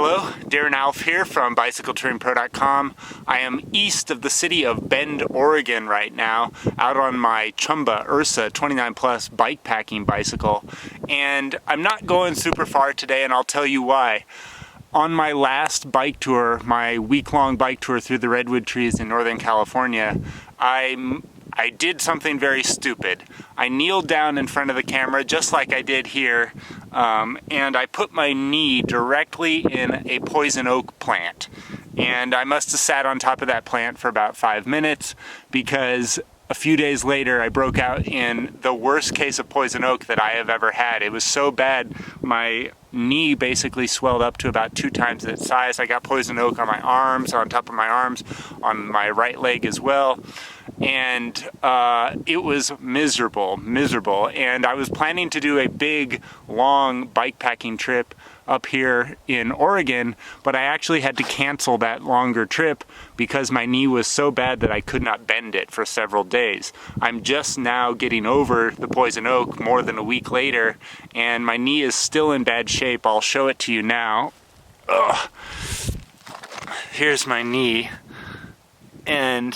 Hello, Darren Alf here from BicycleTouringPro.com. I am east of the city of Bend, Oregon right now, out on my Chumba Ursa 29 Plus bikepacking bicycle. And I'm not going super far today, and I'll tell you why. On my last bike tour, my week-long bike tour through the redwood trees in Northern California, I did something very stupid. I kneeled down in front of the camera just like I did here, and I put my knee directly in a poison oak plant. And I must have sat on top of that plant for about 5 minutes, because a few days later I broke out in the worst case of poison oak that I have ever had. It was so bad, my knee basically swelled up to about 2 times its size. I got poison oak on my arms, on top of my arms, on my right leg as well. And it was miserable. And I was planning to do a big, long bikepacking trip up here in Oregon, but I actually had to cancel that longer trip because my knee was so bad that I could not bend it for several days. I'm just now getting over the poison oak more than a week later, and my knee is still in bad shape. I'll show it to you now. Ugh. Here's my knee, and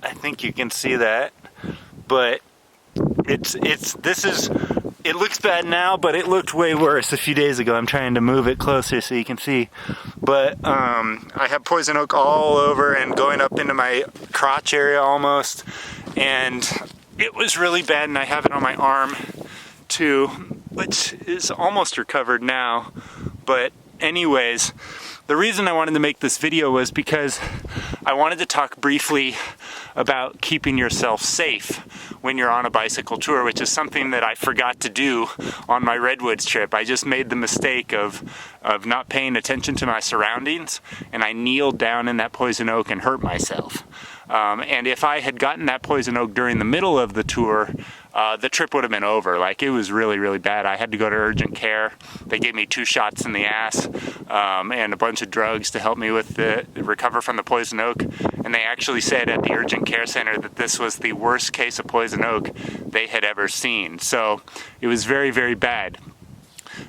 I think you can see that, but it looks bad now, but it looked way worse a few days ago. I'm trying to move it closer so you can see. But I have poison oak all over and going up into my crotch area almost. And it was really bad, and I have it on my arm too, which is almost recovered now. But anyways, the reason I wanted to make this video was because I wanted to talk briefly about keeping yourself safe when you're on a bicycle tour, which is something that I forgot to do on my Redwoods trip. I just made the mistake of not paying attention to my surroundings, and I kneeled down in that poison oak and hurt myself. And if I had gotten that poison oak during the middle of the tour, the trip would have been over. Like, it was really, really bad. I had to go to urgent care. They gave me 2 shots in the ass and a bunch of drugs to help me with the recover from the poison oak. And they actually said at the urgent care center that this was the worst case of poison oak they had ever seen. So it was very, very bad.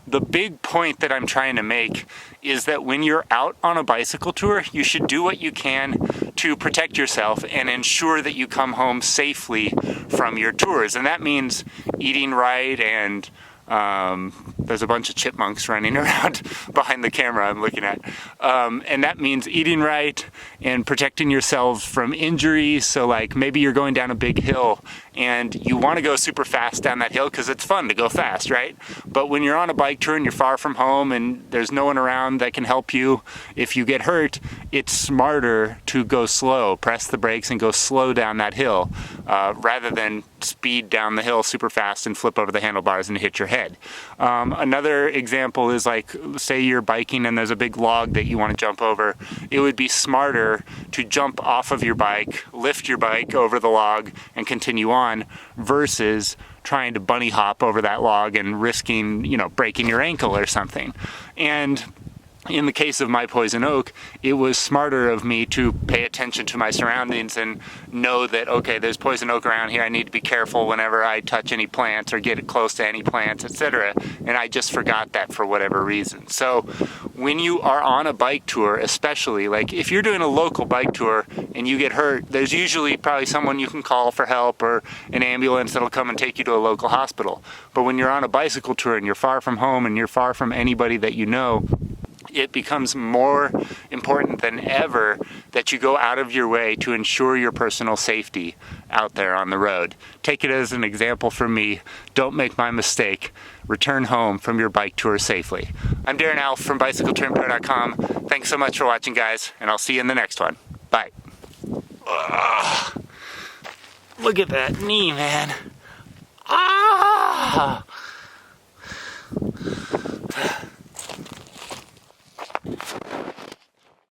The big point that I'm trying to make is that when you're out on a bicycle tour, you should do what you can to protect yourself and ensure that you come home safely from your tours. And that means eating right, and there's a bunch of chipmunks running around behind the camera I'm looking at. And that means eating right and protecting yourselves from injuries. So like, maybe you're going down a big hill and you want to go super fast down that hill because it's fun to go fast, right? But when you're on a bike tour and you're far from home and there's no one around that can help you if you get hurt, it's smarter to go slow, press the brakes and go slow down that hill rather than speed down the hill super fast and flip over the handlebars and hit your head. Another example is, like, say you're biking and there's a big log that you want to jump over. It would be smarter to jump off of your bike, lift your bike over the log and continue on, versus trying to bunny hop over that log and risking, breaking your ankle or something. And in the case of my poison oak, it was smarter of me to pay attention to my surroundings and know that, okay, there's poison oak around here. I need to be careful whenever I touch any plants or get close to any plants, etc. And I just forgot that for whatever reason. So when you are on a bike tour, especially, like if you're doing a local bike tour and you get hurt, there's usually probably someone you can call for help or an ambulance that'll come and take you to a local hospital. But when you're on a bicycle tour and you're far from home and you're far from anybody that you know, it becomes more important than ever that you go out of your way to ensure your personal safety out there on the road. Take it as an example from me. Don't make my mistake. Return home from your bike tour safely. I'm Darren Alf from BicycleTouringPro.com. Thanks so much for watching, guys, and I'll see you in the next one. Bye. Ugh. Look at that knee, man.